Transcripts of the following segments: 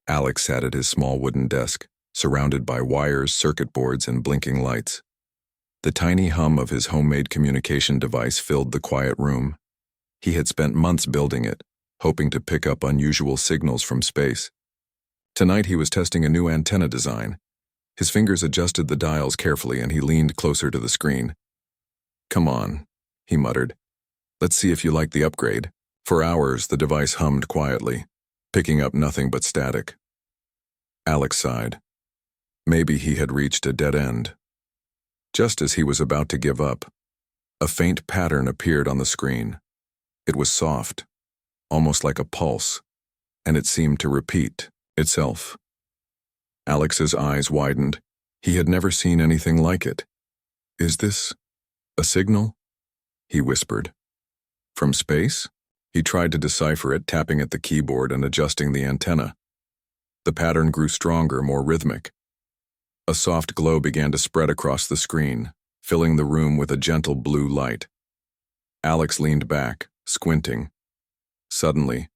Alex sat at his small wooden desk, surrounded by wires, circuit boards, and blinking lights. The tiny hum of his homemade communication device filled the quiet room. He had spent months building it, hoping to pick up unusual signals from space. Tonight he was testing a new antenna design. His fingers adjusted the dials carefully and he leaned closer to the screen. "Come on," he muttered. "Let's see if you like the upgrade." For hours, the device hummed quietly, picking up nothing but static. Alex sighed. Maybe he had reached a dead end. Just as he was about to give up, a faint pattern appeared on the screen. It was soft, almost like a pulse, and it seemed to repeat itself. Alex's eyes widened. He had never seen anything like it. "Is this a signal?" he whispered. "From space?" He tried to decipher it, tapping at the keyboard and adjusting the antenna. The pattern grew stronger, more rhythmic. A soft glow began to spread across the screen, filling the room with a gentle blue light. Alex leaned back, squinting. Suddenly,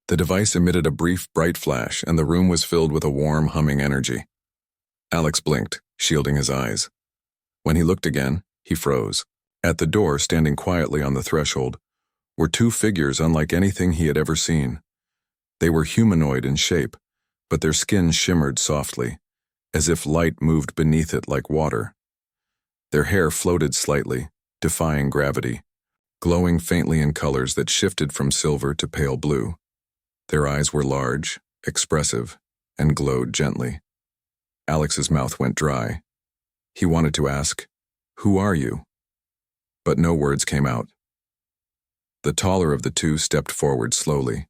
the device emitted a brief, bright flash, and the room was filled with a warm, humming energy. Alex blinked, shielding his eyes. When he looked again, he froze. At the door, standing quietly on the threshold, were two figures unlike anything he had ever seen. They were humanoid in shape, but their skin shimmered softly, as if light moved beneath it like water. Their hair floated slightly, defying gravity, glowing faintly in colors that shifted from silver to pale blue. Their eyes were large, expressive, and glowed gently. Alex's mouth went dry. He wanted to ask, "Who are you?" But no words came out. The taller of the two stepped forward slowly.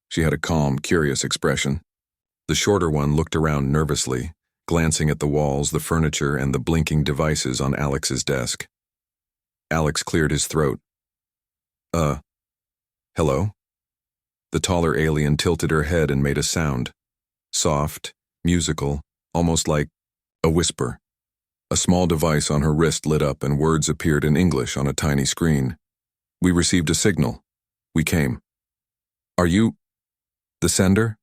She had a calm, curious expression. The shorter one looked around nervously, glancing at the walls, the furniture, and the blinking devices on Alex's desk. Alex cleared his throat. Hello?" The taller alien tilted her head and made a sound. Soft, musical, almost like a whisper. A small device on her wrist lit up and words appeared in English on a tiny screen. "We received a signal. We came." "Are you the sender?"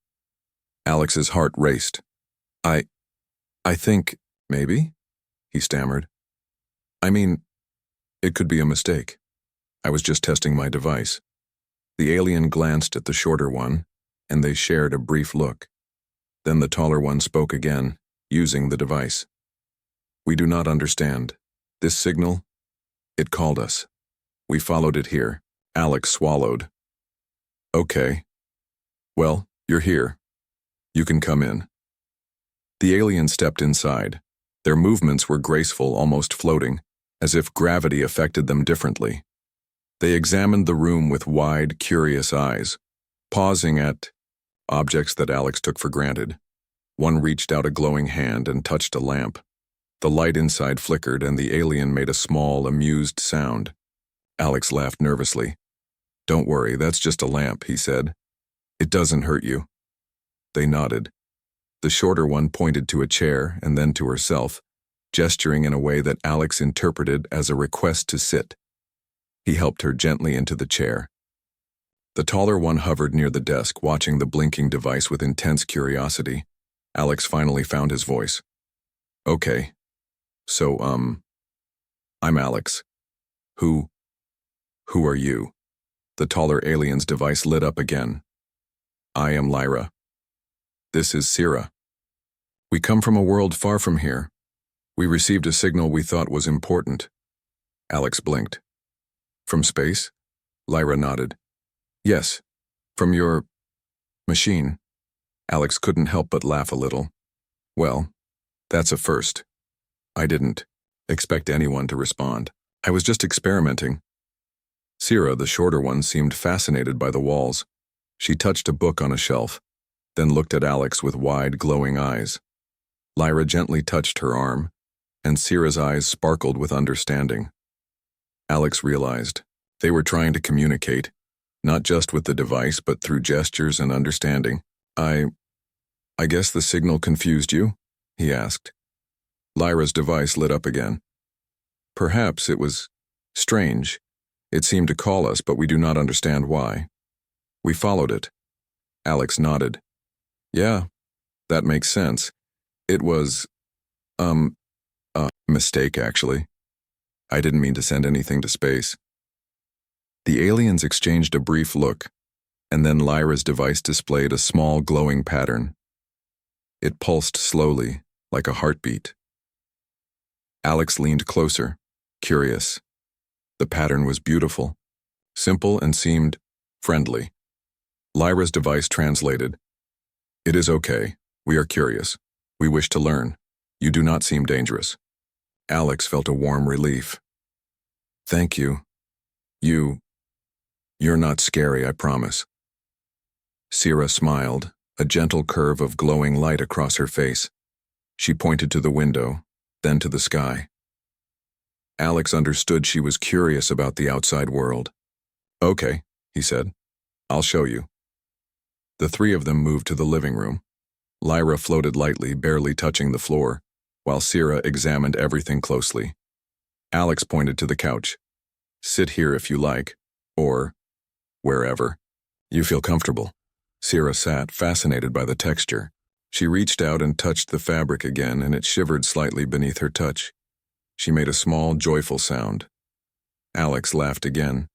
Alex's heart raced. I think, maybe," he stammered. "I mean, it could be a mistake. I was just testing my device." The alien glanced at the shorter one, and they shared a brief look. Then the taller one spoke again, using the device. "We do not understand. This signal, it called us. We followed it here." Alex swallowed. "Okay. Well, you're here. You can come in." The alien stepped inside. Their movements were graceful, almost floating, as if gravity affected them differently. They examined the room with wide, curious eyes, pausing at objects that Alex took for granted. One reached out a glowing hand and touched a lamp. The light inside flickered and the alien made a small, amused sound. Alex laughed nervously. "Don't worry, that's just a lamp," he said. "It doesn't hurt you." They nodded. The shorter one pointed to a chair and then to herself, gesturing in a way that Alex interpreted as a request to sit. He helped her gently into the chair. The taller one hovered near the desk, watching the blinking device with intense curiosity. Alex finally found his voice. "Okay. So, I'm Alex. Who are you?" The taller alien's device lit up again. "I am Lyra. This is Sira. We come from a world far from here. We received a signal we thought was important." Alex blinked. "From space?" Lyra nodded. "Yes, from your machine." Alex couldn't help but laugh a little. "Well, that's a first. I didn't expect anyone to respond. I was just experimenting." Sira, the shorter one, seemed fascinated by the walls. She touched a book on a shelf, then looked at Alex with wide, glowing eyes. Lyra gently touched her arm, and Sira's eyes sparkled with understanding. Alex realized they were trying to communicate, not just with the device, but through gestures and understanding. I guess the signal confused you?" he asked. Lyra's device lit up again. "Perhaps it was strange. It seemed to call us, but we do not understand why. We followed it." Alex nodded. Yeah, that makes sense. It was, a mistake, actually. I didn't mean to send anything to space. The aliens exchanged a brief look, and then Lyra's device displayed a small glowing pattern. It pulsed slowly, like a heartbeat. Alex leaned closer, curious. The pattern was beautiful, simple, and seemed friendly. Lyra's device translated, "It is okay. We are curious. We wish to learn. You do not seem dangerous." Alex felt a warm relief. "Thank you. You're not scary, I promise." Sira smiled, a gentle curve of glowing light across her face. She pointed to the window, then to the sky. Alex understood she was curious about the outside world. "Okay," he said. "I'll show you." The three of them moved to the living room. Lyra floated lightly, barely touching the floor, while Sira examined everything closely. Alex pointed to the couch. "Sit here if you like, or wherever you feel comfortable." Sira sat, fascinated by the texture. She reached out and touched the fabric again, and it shivered slightly beneath her touch. She made a small, joyful sound. Alex laughed again.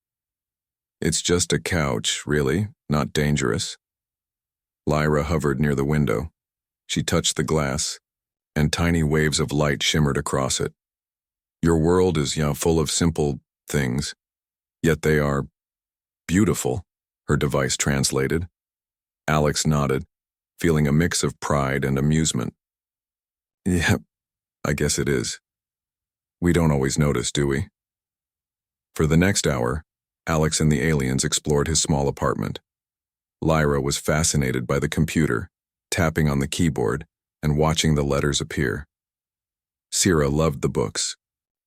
"It's just a couch, really, not dangerous." Lyra hovered near the window. She touched the glass, and tiny waves of light shimmered across it. "Your world is, full of simple things, yet they are beautiful," her device translated. Alex nodded, feeling a mix of pride and amusement. "Yeah, I guess it is. We don't always notice, do we?" For the next hour, Alex and the aliens explored his small apartment. Lyra was fascinated by the computer, tapping on the keyboard and watching the letters appear. Sira loved the books,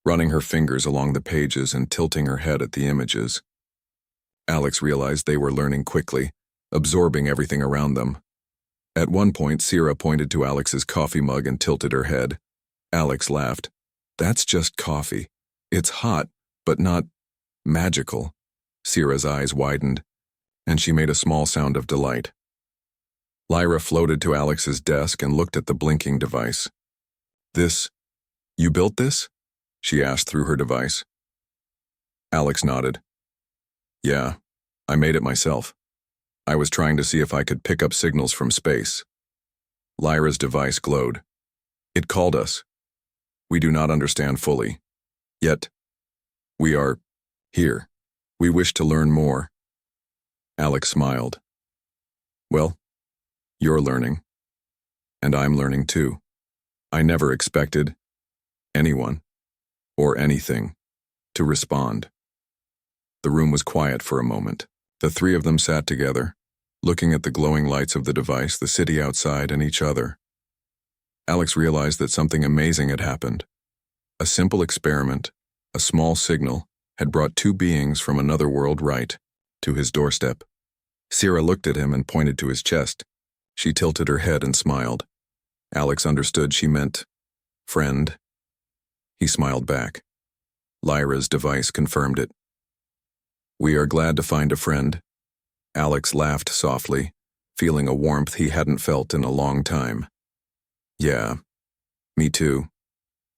running her fingers along the pages and tilting her head at the images. Alex realized they were learning quickly, absorbing everything around them. At one point, Sira pointed to Alex's coffee mug and tilted her head. Alex laughed. "That's just coffee. It's hot, but not magical." Sira's eyes widened, and she made a small sound of delight. Lyra floated to Alex's desk and looked at the blinking device. You built this?" she asked through her device. Alex nodded. "Yeah, I made it myself. I was trying to see if I could pick up signals from space." Lyra's device glowed. "It called us. We do not understand fully. Yet, we are here. We wish to learn more." Alex smiled. "Well, you're learning. And I'm learning too. I never expected anyone, or anything, to respond." The room was quiet for a moment. The three of them sat together, looking at the glowing lights of the device, the city outside, and each other. Alex realized that something amazing had happened. A simple experiment, a small signal, had brought two beings from another world right to his doorstep. Sira looked at him and pointed to his chest. She tilted her head and smiled. Alex understood she meant friend. He smiled back. Lyra's device confirmed it. "We are glad to find a friend." Alex laughed softly, feeling a warmth he hadn't felt in a long time. "Yeah, me too."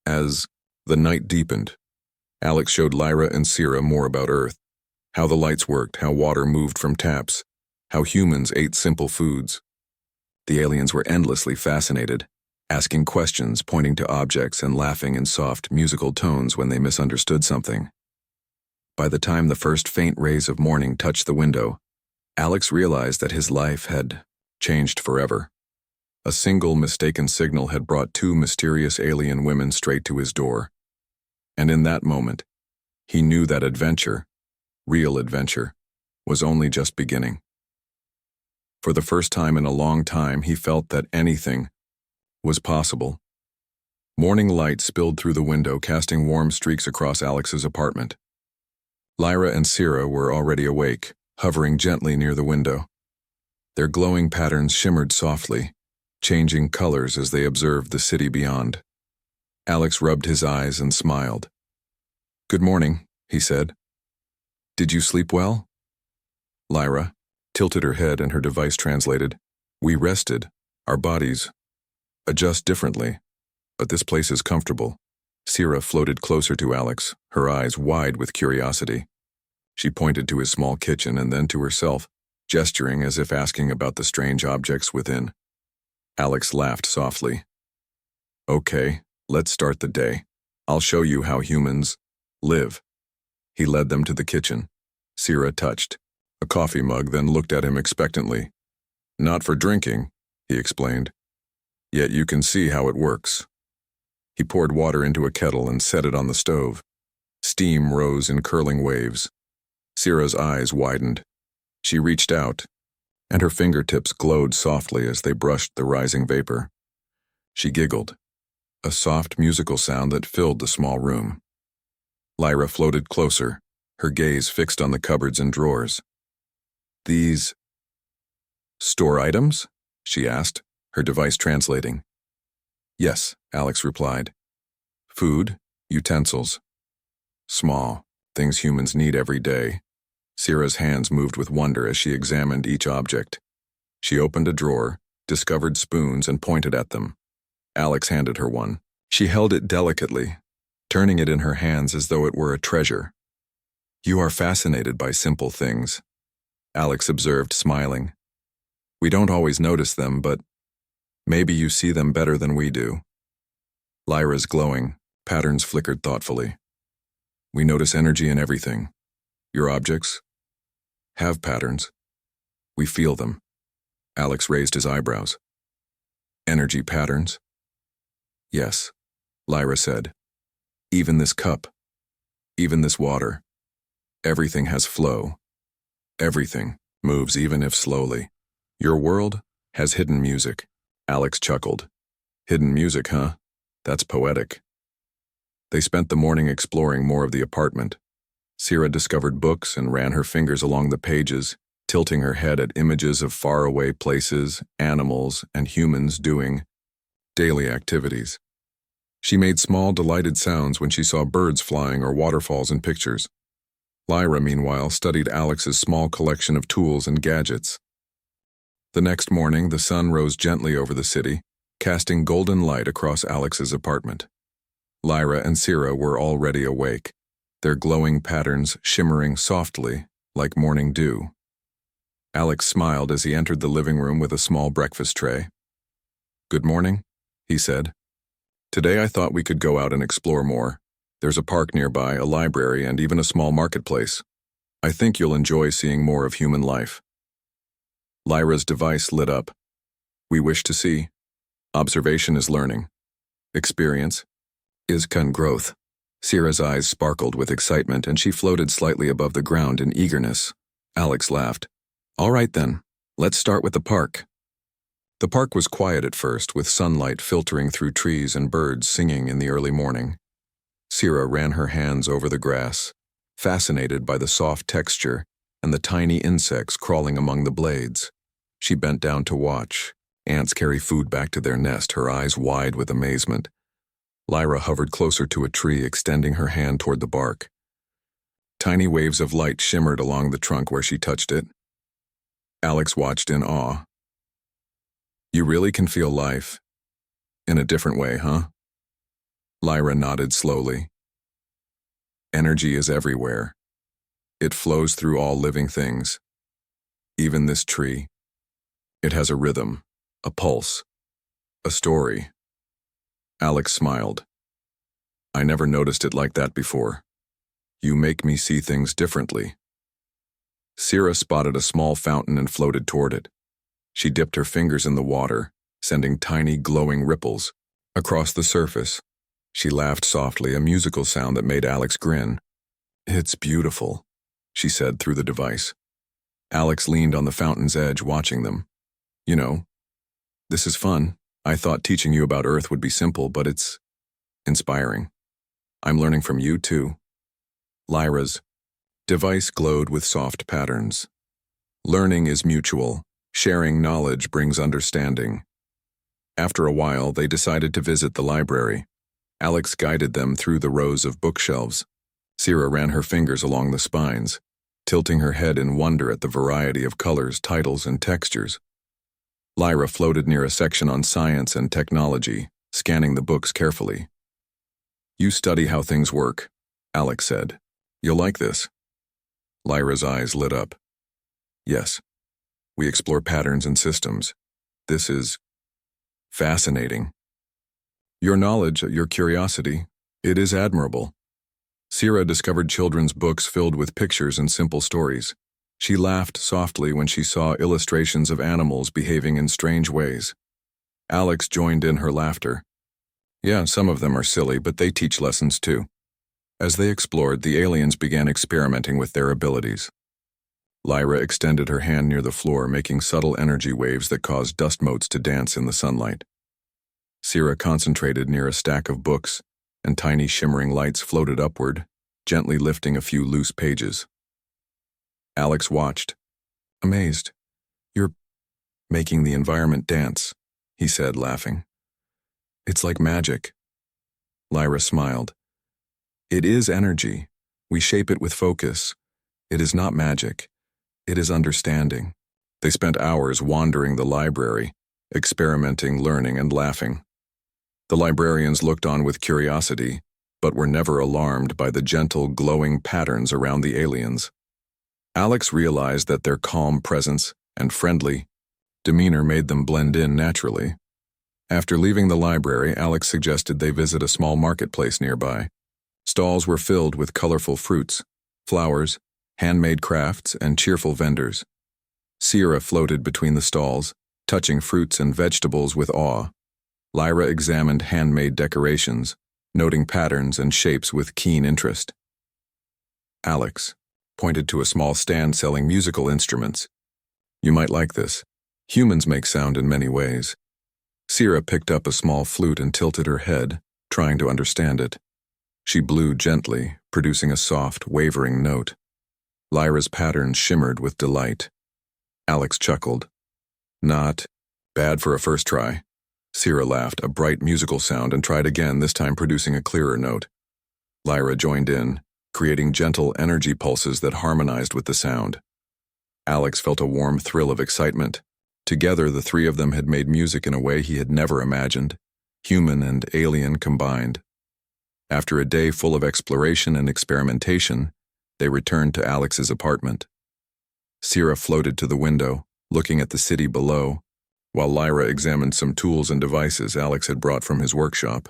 As the night deepened, Alex showed Lyra and Sira more about Earth, how the lights worked, how water moved from taps, how humans ate simple foods. The aliens were endlessly fascinated, asking questions, pointing to objects, and laughing in soft, musical tones when they misunderstood something. By the time the first faint rays of morning touched the window, Alex realized that his life had changed forever. A single mistaken signal had brought two mysterious alien women straight to his door. And in that moment, he knew that adventure, real adventure, was only just beginning. For the first time in a long time, he felt that anything was possible. Morning light spilled through the window, casting warm streaks across Alex's apartment. Lyra and Sira were already awake, hovering gently near the window. Their glowing patterns shimmered softly, changing colors as they observed the city beyond. Alex rubbed his eyes and smiled. "Good morning," he said. "Did you sleep well?" Lyra tilted her head and her device translated, "We rested, Our bodies adjust differently, but this place is comfortable. Sira floated closer to Alex, her eyes wide with curiosity. She pointed to his small kitchen and then to herself, gesturing as if asking about the strange objects within. Alex laughed softly. Okay, let's start the day. I'll show you how humans live. He led them to the kitchen. Sira touched a coffee mug, then looked at him expectantly. Not for drinking, he explained. Yet you can see how it works. He poured water into a kettle and set it on the stove. Steam rose in curling waves. Sira's eyes widened. She reached out, and her fingertips glowed softly as they brushed the rising vapor. She giggled, a soft musical sound that filled the small room. Lyra floated closer, her gaze fixed on the cupboards and drawers. These store items? She asked, her device translating. Yes, Alex replied. Food, utensils. Small, things humans need every day. Sira's hands moved with wonder as she examined each object. She opened a drawer, discovered spoons, and pointed at them. Alex handed her one. She held it delicately, turning it in her hands as though it were a treasure. You are fascinated by simple things, Alex observed, smiling. We don't always notice them, but maybe you see them better than we do. Lyra's glowing, patterns flickered thoughtfully. We notice energy in everything. Your objects have patterns. We feel them. Alex raised his eyebrows. Energy patterns? Yes, Lyra said. Even this cup. Even this water. Everything has flow. Everything moves even if slowly. Your world has hidden music. Alex chuckled. Hidden music, huh? That's poetic. They spent the morning exploring more of the apartment. Sira discovered books and ran her fingers along the pages, tilting her head at images of faraway places, animals, and humans doing daily activities. She made small, delighted sounds when she saw birds flying or waterfalls in pictures. Lyra, meanwhile, studied Alex's small collection of tools and gadgets. The next morning, the sun rose gently over the city, casting golden light across Alex's apartment. Lyra and Sira were already awake, their glowing patterns shimmering softly like morning dew. Alex smiled as he entered the living room with a small breakfast tray. Good morning, he said. Today I thought we could go out and explore more. There's a park nearby, a library, and even a small marketplace. I think you'll enjoy seeing more of human life. Lyra's device lit up. We wish to see. Observation is learning. Experience is growth. Sira's eyes sparkled with excitement, and she floated slightly above the ground in eagerness. Alex laughed. All right then, let's start with the park. The park was quiet at first, with sunlight filtering through trees and birds singing in the early morning. Sira ran her hands over the grass, fascinated by the soft texture and the tiny insects crawling among the blades. She bent down to watch. Ants carry food back to their nest, her eyes wide with amazement. Lyra hovered closer to a tree, extending her hand toward the bark. Tiny waves of light shimmered along the trunk where she touched it. Alex watched in awe. You really can feel life. In a different way, huh? Lyra nodded slowly. Energy is everywhere. It flows through all living things. Even this tree. It has a rhythm, a pulse, a story. Alex smiled. I never noticed it like that before. You make me see things differently. Sira spotted a small fountain and floated toward it. She dipped her fingers in the water, sending tiny glowing ripples across the surface. She laughed softly, a musical sound that made Alex grin. It's beautiful, she said through the device. Alex leaned on the fountain's edge, watching them. You know, this is fun. I thought teaching you about Earth would be simple, but it's inspiring. I'm learning from you, too. Lyra's device glowed with soft patterns. Learning is mutual. Sharing knowledge brings understanding. After a while, they decided to visit the library. Alex guided them through the rows of bookshelves. Sira ran her fingers along the spines, tilting her head in wonder at the variety of colors, titles, and textures. Lyra floated near a section on science and technology, scanning the books carefully. "You study how things work," Alex said. "You'll like this." Lyra's eyes lit up. "Yes. We explore patterns and systems. This is fascinating. Your knowledge, your curiosity, it is admirable." Sira discovered children's books filled with pictures and simple stories. She laughed softly when she saw illustrations of animals behaving in strange ways. Alex joined in her laughter. "Yeah, some of them are silly, but they teach lessons too." As they explored, the aliens began experimenting with their abilities. Lyra extended her hand near the floor, making subtle energy waves that caused dust motes to dance in the sunlight. Sira concentrated near a stack of books, and tiny shimmering lights floated upward, gently lifting a few loose pages. Alex watched, amazed. "You're making the environment dance," he said, laughing. "It's like magic." Lyra smiled. "It is energy. We shape it with focus. It is not magic. It is understanding." They spent hours wandering the library, experimenting, learning, and laughing. The librarians looked on with curiosity, but were never alarmed by the gentle, glowing patterns around the aliens. Alex realized that their calm presence and friendly demeanor made them blend in naturally. After leaving the library, Alex suggested they visit a small marketplace nearby. Stalls were filled with colorful fruits, flowers, handmade crafts, and cheerful vendors. Sira floated between the stalls, touching fruits and vegetables with awe. Lyra examined handmade decorations, noting patterns and shapes with keen interest. Alex pointed to a small stand selling musical instruments. "You might like this. Humans make sound in many ways." Sira picked up a small flute and tilted her head, trying to understand it. She blew gently, producing a soft, wavering note. Lyra's patterns shimmered with delight. Alex chuckled. "Not bad for a first try." Sira laughed, a bright musical sound, and tried again, this time producing a clearer note. Lyra joined in, creating gentle energy pulses that harmonized with the sound. Alex felt a warm thrill of excitement. Together, the three of them had made music in a way he had never imagined, human and alien combined. After a day full of exploration and experimentation, they returned to Alex's apartment. Sira floated to the window, looking at the city below, while Lyra examined some tools and devices Alex had brought from his workshop.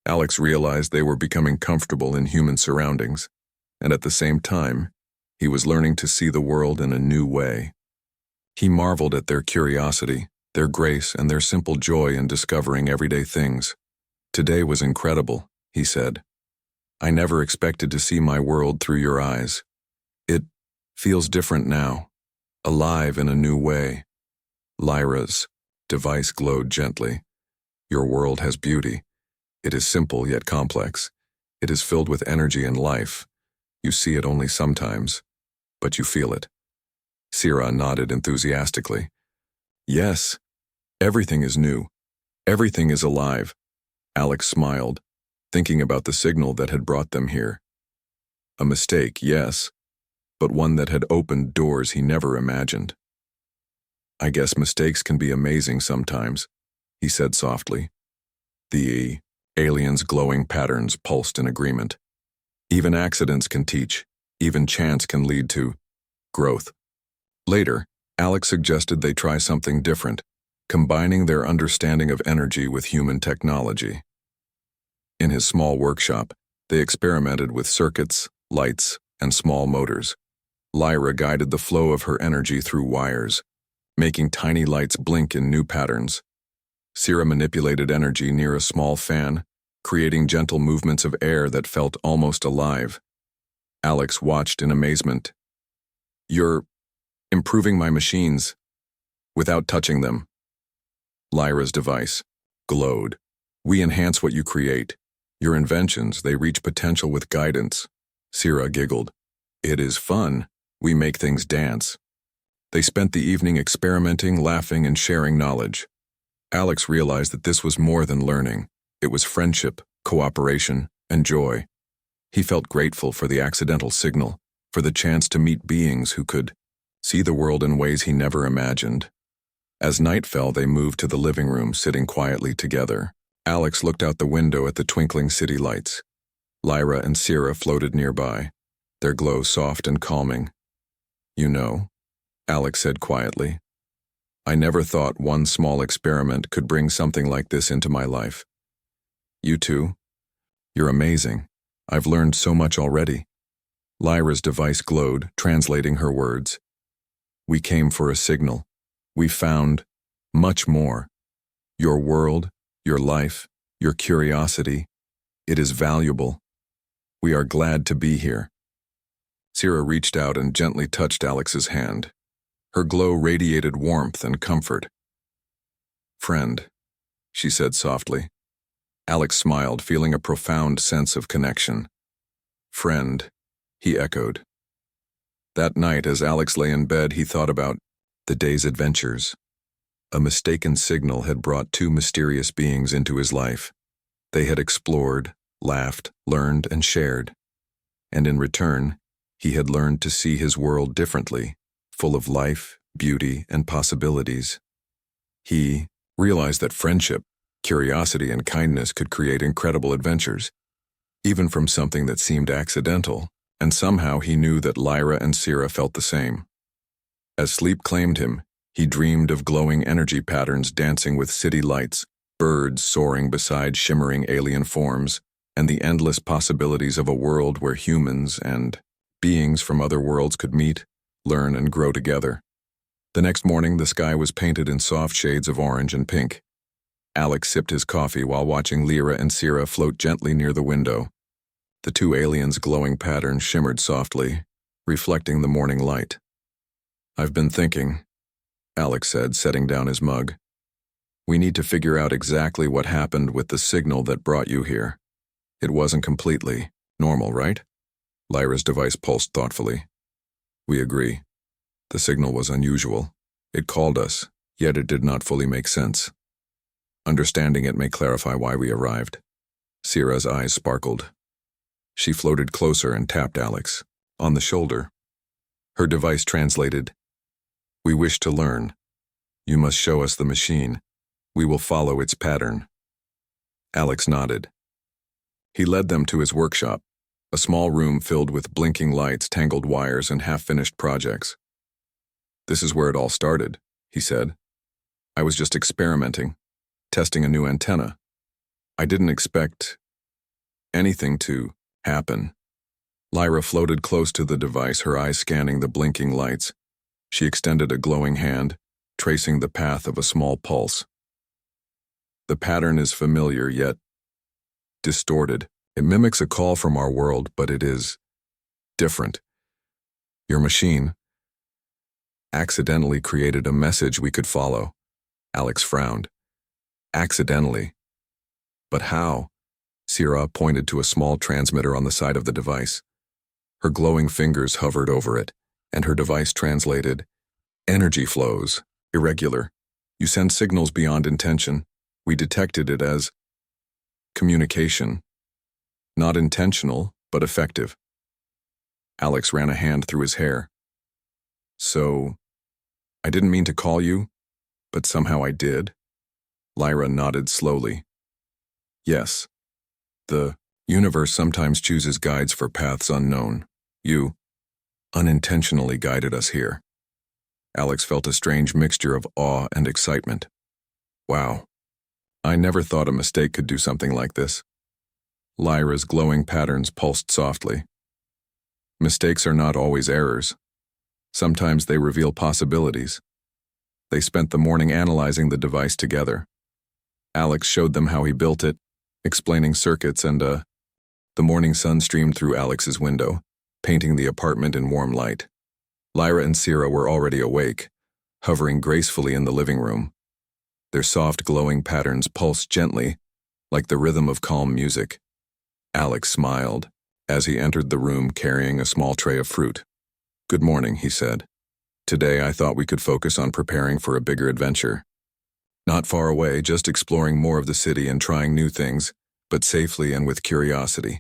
Alex realized they were becoming comfortable in human surroundings, and at the same time, he was learning to see the world in a new way. He marveled at their curiosity, their grace, and their simple joy in discovering everyday things. "Today was incredible," he said. "I never expected to see my world through your eyes. It feels different now, alive in a new way." Lyra's device glowed gently. "Your world has beauty. It is simple yet complex. It is filled with energy and life. You see it only sometimes, but you feel it." Sira nodded enthusiastically. "Yes, everything is new. Everything is alive." Alex smiled, thinking about the signal that had brought them here. A mistake, yes, but one that had opened doors he never imagined. "I guess mistakes can be amazing sometimes," he said softly. The aliens' glowing patterns pulsed in agreement. "Even accidents can teach. Even chance can lead to growth." Later, Alex suggested they try something different, combining their understanding of energy with human technology. In his small workshop, they experimented with circuits, lights, and small motors. Lyra guided the flow of her energy through wires, making tiny lights blink in new patterns. Sira manipulated energy near a small fan, creating gentle movements of air that felt almost alive. Alex watched in amazement. "You're improving my machines without touching them." Lyra's device glowed. "We enhance what you create. Your inventions, they reach potential with guidance." Sira giggled. "It is fun. We make things dance." They spent the evening experimenting, laughing, and sharing knowledge. Alex realized that this was more than learning. It was friendship, cooperation, and joy. He felt grateful for the accidental signal, for the chance to meet beings who could see the world in ways he never imagined. As night fell, they moved to the living room, sitting quietly together. Alex looked out the window at the twinkling city lights. Lyra and Sierra floated nearby, their glow soft and calming. "You know," Alex said quietly, "I never thought one small experiment could bring something like this into my life. You two, you're amazing. I've learned so much already." Lyra's device glowed, translating her words. "We came for a signal. We found much more. Your world, your life, your curiosity. It is valuable. We are glad to be here." Sierra reached out and gently touched Alex's hand. Her glow radiated warmth and comfort. "Friend," she said softly. Alex smiled, feeling a profound sense of connection. "Friend," he echoed. That night, as Alex lay in bed, he thought about the day's adventures. A mistaken signal had brought two mysterious beings into his life. They had explored, laughed, learned, and shared. And in return, he had learned to see his world differently, full of life, beauty, and possibilities. He realized that friendship, curiosity, and kindness could create incredible adventures, even from something that seemed accidental, and somehow he knew that Lyra and Sierra felt the same. As sleep claimed him, he dreamed of glowing energy patterns dancing with city lights, birds soaring beside shimmering alien forms, and the endless possibilities of a world where humans and beings from other worlds could meet, learn, and grow together. The next morning, the sky was painted in soft shades of orange and pink. Alex sipped his coffee while watching Lyra and Sierra float gently near the window. The two aliens' glowing patterns shimmered softly, reflecting the morning light. "I've been thinking," Alex said, setting down his mug. "We need to figure out exactly what happened with the signal that brought you here. It wasn't completely normal, right?" Lyra's device pulsed thoughtfully. "We agree. The signal was unusual. It called us, yet it did not fully make sense. Understanding it may clarify why we arrived." Sierra's eyes sparkled. She floated closer and tapped Alex on the shoulder. Her device translated, "We wish to learn. You must show us the machine. We will follow its pattern." Alex nodded. He led them to his workshop, a small room filled with blinking lights, tangled wires, and half-finished projects. "This is where it all started," he said. "I was just experimenting, testing a new antenna. I didn't expect anything to happen." Lyra floated close to the device, her eyes scanning the blinking lights. She extended a glowing hand, tracing the path of a small pulse. "The pattern is familiar, yet distorted. It mimics a call from our world, but it is different. Your machine accidentally created a message we could follow." Alex frowned. "Accidentally? But how?" Sierra pointed to a small transmitter on the side of the device. Her glowing fingers hovered over it, and her device translated, "Energy flows, irregular. You send signals beyond intention. We detected it as communication. Not intentional, but effective." Alex ran a hand through his hair. "So, I didn't mean to call you, but somehow I did?" Lyra nodded slowly. "Yes. The universe sometimes chooses guides for paths unknown. You unintentionally guided us here." Alex felt a strange mixture of awe and excitement. "Wow. I never thought a mistake could do something like this." Lyra's glowing patterns pulsed softly. "Mistakes are not always errors. Sometimes they reveal possibilities." They spent the morning analyzing the device together. Alex showed them how he built it, explaining circuits, and the morning sun streamed through Alex's window, painting the apartment in warm light. Lyra and Sierra were already awake, hovering gracefully in the living room. Their soft glowing patterns pulsed gently, like the rhythm of calm music. Alex smiled as he entered the room carrying a small tray of fruit. "Good morning," he said. "Today I thought we could focus on preparing for a bigger adventure. Not far away, just exploring more of the city and trying new things, but safely and with curiosity."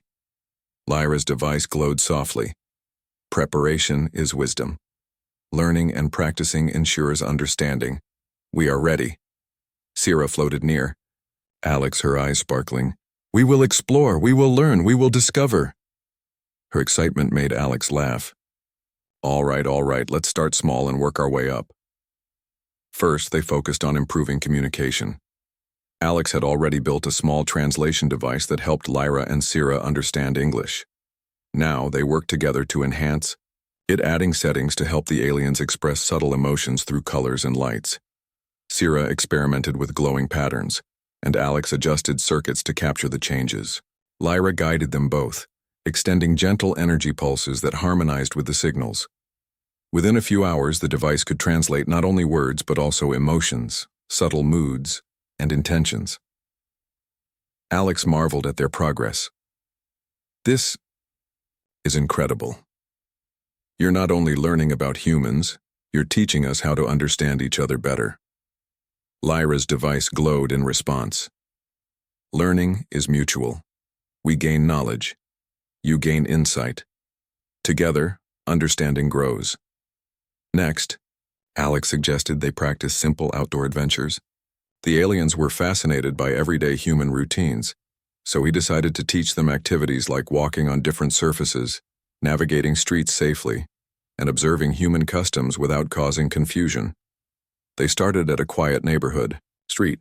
Lyra's device glowed softly. "Preparation is wisdom. Learning and practicing ensures understanding. We are ready. Sira floated near. Alex, her eyes sparkling. We will explore, we will learn, we will discover. Her excitement made Alex laugh. All right, let's start small and work our way up. First, they focused on improving communication. Alex had already built a small translation device that helped Lyra and Sira understand English. Now, they worked together to enhance it, adding settings to help the aliens express subtle emotions through colors and lights. Sira experimented with glowing patterns, and Alex adjusted circuits to capture the changes. Lyra guided them both, extending gentle energy pulses that harmonized with the signals. Within a few hours, the device could translate not only words but also emotions, subtle moods, and intentions. Alex marveled at their progress. This is incredible. You're not only learning about humans, you're teaching us how to understand each other better. Lyra's device glowed in response. Learning is mutual. We gain knowledge. You gain insight. Together, understanding grows. Next, Alex suggested they practice simple outdoor adventures. The aliens were fascinated by everyday human routines, so he decided to teach them activities like walking on different surfaces, navigating streets safely, and observing human customs without causing confusion. They started at a quiet neighborhood street.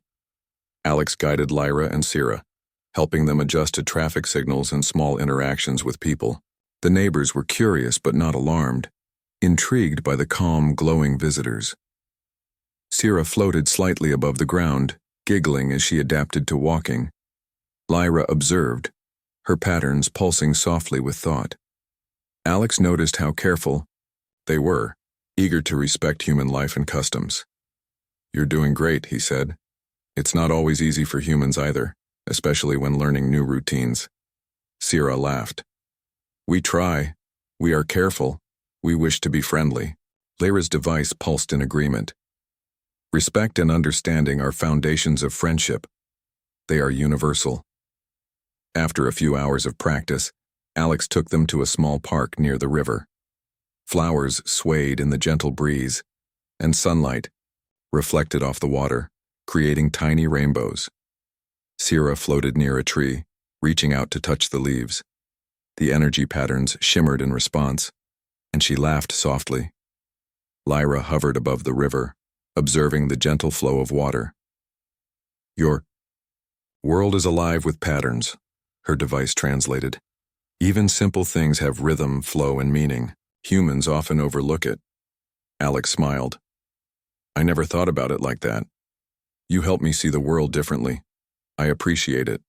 Alex guided Lyra and Sira, helping them adjust to traffic signals and small interactions with people. The neighbors were curious but not alarmed, intrigued by the calm, glowing visitors. Sira floated slightly above the ground, giggling as she adapted to walking. Lyra observed, her patterns pulsing softly with thought. Alex noticed how careful they were, eager to respect human life and customs. You're doing great, he said. It's not always easy for humans either, especially when learning new routines. Sira laughed. We try. We are careful. We wish to be friendly. Lyra's device pulsed in agreement. Respect and understanding are foundations of friendship. They are universal. After a few hours of practice, Alex took them to a small park near the river. Flowers swayed in the gentle breeze, and sunlight reflected off the water, creating tiny rainbows. Sira floated near a tree, reaching out to touch the leaves. The energy patterns shimmered in response, and she laughed softly. Lyra hovered above the river, observing the gentle flow of water. Your world is alive with patterns, her device translated. Even simple things have rhythm, flow, and meaning. Humans often overlook it. Alex smiled. I never thought about it like that. You help me see the world differently. I appreciate it.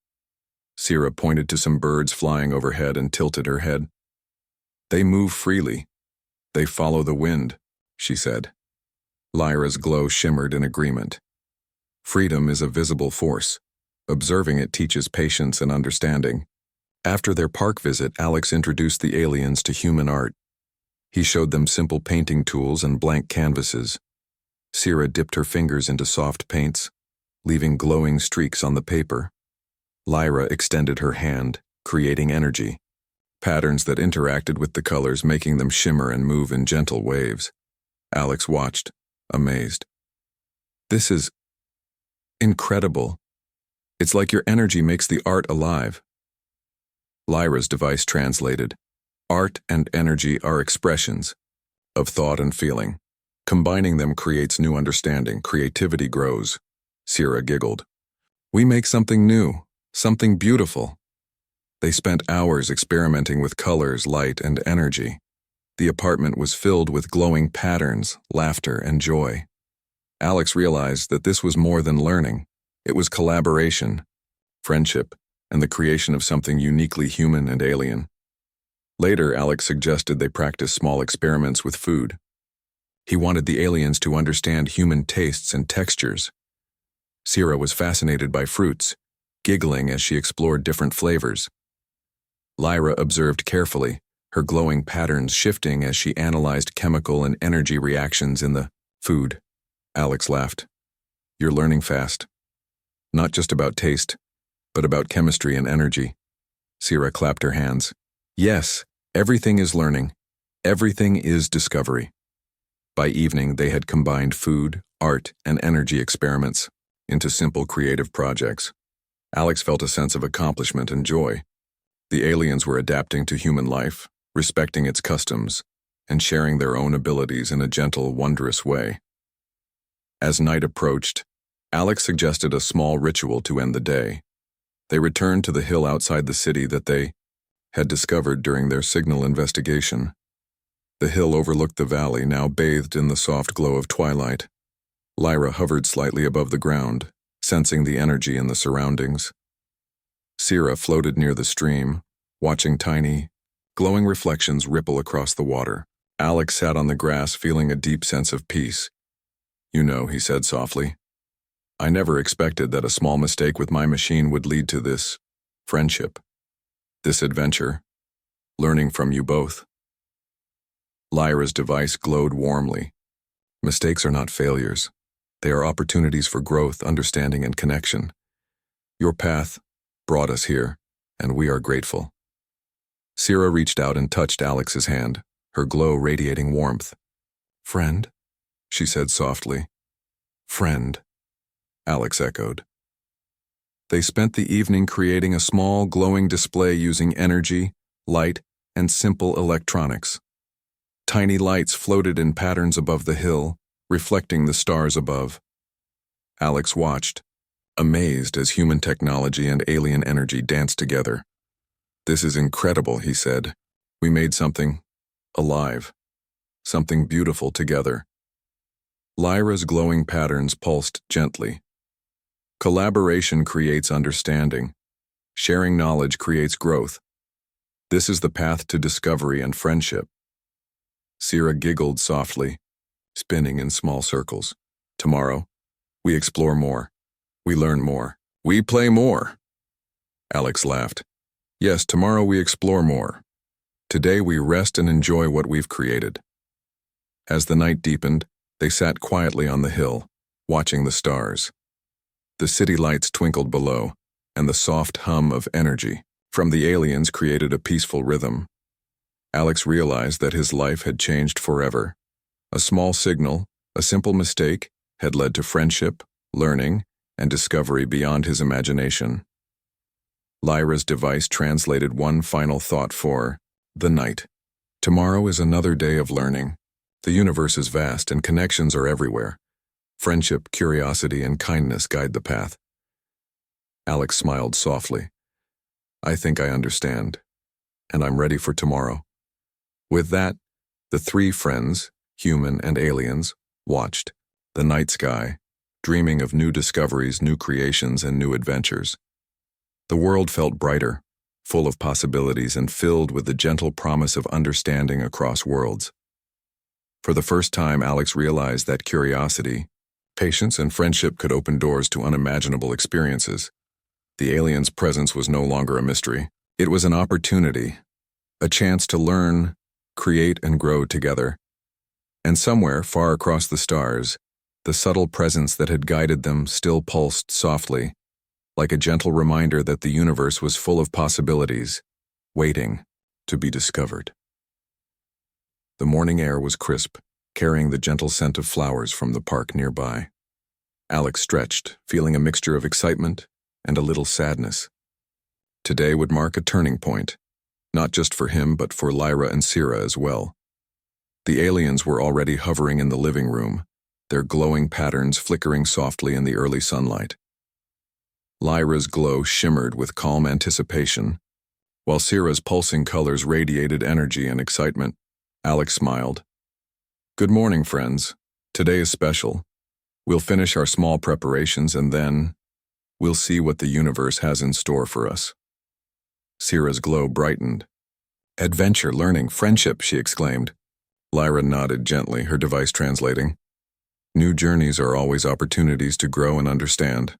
Sira pointed to some birds flying overhead and tilted her head. They move freely. They follow the wind, she said. Lyra's glow shimmered in agreement. Freedom is a visible force. Observing it teaches patience and understanding. After their park visit, Alex introduced the aliens to human art. He showed them simple painting tools and blank canvases. Sira dipped her fingers into soft paints, leaving glowing streaks on the paper. Lyra extended her hand, creating energy, patterns that interacted with the colors, making them shimmer and move in gentle waves. Alex watched, amazed. This is incredible. It's like your energy makes the art alive. Lyra's device translated, art and energy are expressions of thought and feeling. Combining them creates new understanding, creativity grows. Sira giggled. We make something new, something beautiful. They spent hours experimenting with colors, light, and energy. The apartment was filled with glowing patterns, laughter, and joy. Alex realized that this was more than learning. It was collaboration, friendship, and the creation of something uniquely human and alien. Later, Alex suggested they practice small experiments with food. He wanted the aliens to understand human tastes and textures. Sira was fascinated by fruits, giggling as she explored different flavors. Lyra observed carefully, her glowing patterns shifting as she analyzed chemical and energy reactions in the food. Alex laughed. You're learning fast. Not just about taste, but about chemistry and energy. Sira clapped her hands. Yes, everything is learning. Everything is discovery. By evening, they had combined food, art, and energy experiments into simple creative projects. Alex felt a sense of accomplishment and joy. The aliens were adapting to human life, respecting its customs, and sharing their own abilities in a gentle, wondrous way. As night approached, Alex suggested a small ritual to end the day. They returned to the hill outside the city that they had discovered during their signal investigation. The hill overlooked the valley, now bathed in the soft glow of twilight. Lyra hovered slightly above the ground, sensing the energy in the surroundings. Sira floated near the stream, watching tiny, glowing reflections ripple across the water. Alex sat on the grass, feeling a deep sense of peace. "You know," he said softly, "I never expected that a small mistake with my machine would lead to this friendship, this adventure, learning from you both." Lyra's device glowed warmly. "Mistakes are not failures. They are opportunities for growth, understanding, and connection. Your path brought us here, and we are grateful." Sira reached out and touched Alex's hand, her glow radiating warmth. "Friend?" she said softly. "Friend," Alex echoed. They spent the evening creating a small, glowing display using energy, light, and simple electronics. Tiny lights floated in patterns above the hill, reflecting the stars above. Alex watched, amazed as human technology and alien energy danced together. "This is incredible," he said. "We made something alive, something beautiful together." Lyra's glowing patterns pulsed gently. Collaboration creates understanding. Sharing knowledge creates growth. This is the path to discovery and friendship. Sira giggled softly, spinning in small circles. "Tomorrow, we explore more. We learn more. We play more." Alex laughed. "Yes, tomorrow we explore more. Today we rest and enjoy what we've created." As the night deepened, they sat quietly on the hill, watching the stars. The city lights twinkled below, and the soft hum of energy from the aliens created a peaceful rhythm. Alex realized that his life had changed forever. A small signal, a simple mistake, had led to friendship, learning, and discovery beyond his imagination. Lyra's device translated one final thought for the night. Tomorrow is another day of learning. The universe is vast and connections are everywhere. Friendship, curiosity, and kindness guide the path. Alex smiled softly. "I think I understand, and I'm ready for tomorrow." With that, the three friends, human and aliens, watched the night sky, dreaming of new discoveries, new creations, and new adventures. The world felt brighter, full of possibilities, and filled with the gentle promise of understanding across worlds. For the first time, Alex realized that curiosity, patience, and friendship could open doors to unimaginable experiences. The aliens' presence was no longer a mystery. It was an opportunity, a chance to learn, create, and grow together. And somewhere, far across the stars, the subtle presence that had guided them still pulsed softly, like a gentle reminder that the universe was full of possibilities, waiting to be discovered. The morning air was crisp, carrying the gentle scent of flowers from the park nearby. Alex stretched, feeling a mixture of excitement and a little sadness. Today would mark a turning point, not just for him but for Lyra and Sira as well. The aliens were already hovering in the living room, their glowing patterns flickering softly in the early sunlight. Lyra's glow shimmered with calm anticipation, while Sira's pulsing colors radiated energy and excitement. Alex smiled. "Good morning, friends. Today is special. We'll finish our small preparations and then we'll see what the universe has in store for us." Sira's glow brightened. "Adventure, learning, friendship," she exclaimed. Lyra nodded gently, her device translating. "New journeys are always opportunities to grow and understand.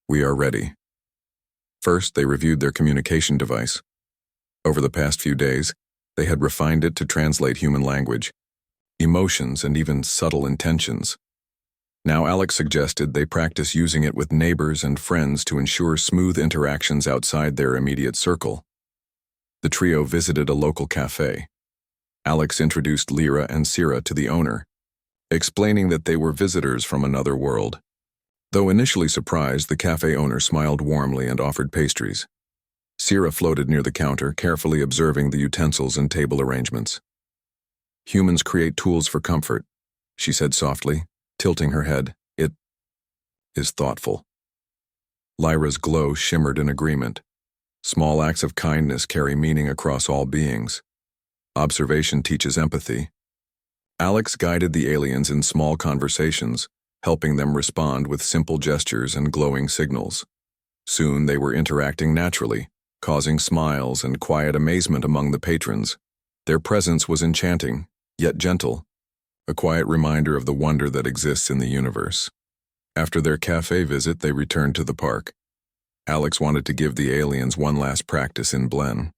We are ready." First, they reviewed their communication device. Over the past few days, they had refined it to translate human language, emotions, and even subtle intentions. Now Alex suggested they practice using it with neighbors and friends to ensure smooth interactions outside their immediate circle. The trio visited a local cafe. Alex introduced Lyra and Sira to the owner, explaining that they were visitors from another world. Though initially surprised, the cafe owner smiled warmly and offered pastries. Sira floated near the counter, carefully observing the utensils and table arrangements. "Humans create tools for comfort," she said softly, tilting her head. "It is thoughtful." Lyra's glow shimmered in agreement. Small acts of kindness carry meaning across all beings. Observation teaches empathy. Alex guided the aliens in small conversations, helping them respond with simple gestures and glowing signals. Soon they were interacting naturally, causing smiles and quiet amazement among the patrons. Their presence was enchanting, yet gentle, a quiet reminder of the wonder that exists in the universe. After their cafe visit, they returned to the park. Alex wanted to give the aliens one last practice in Blen.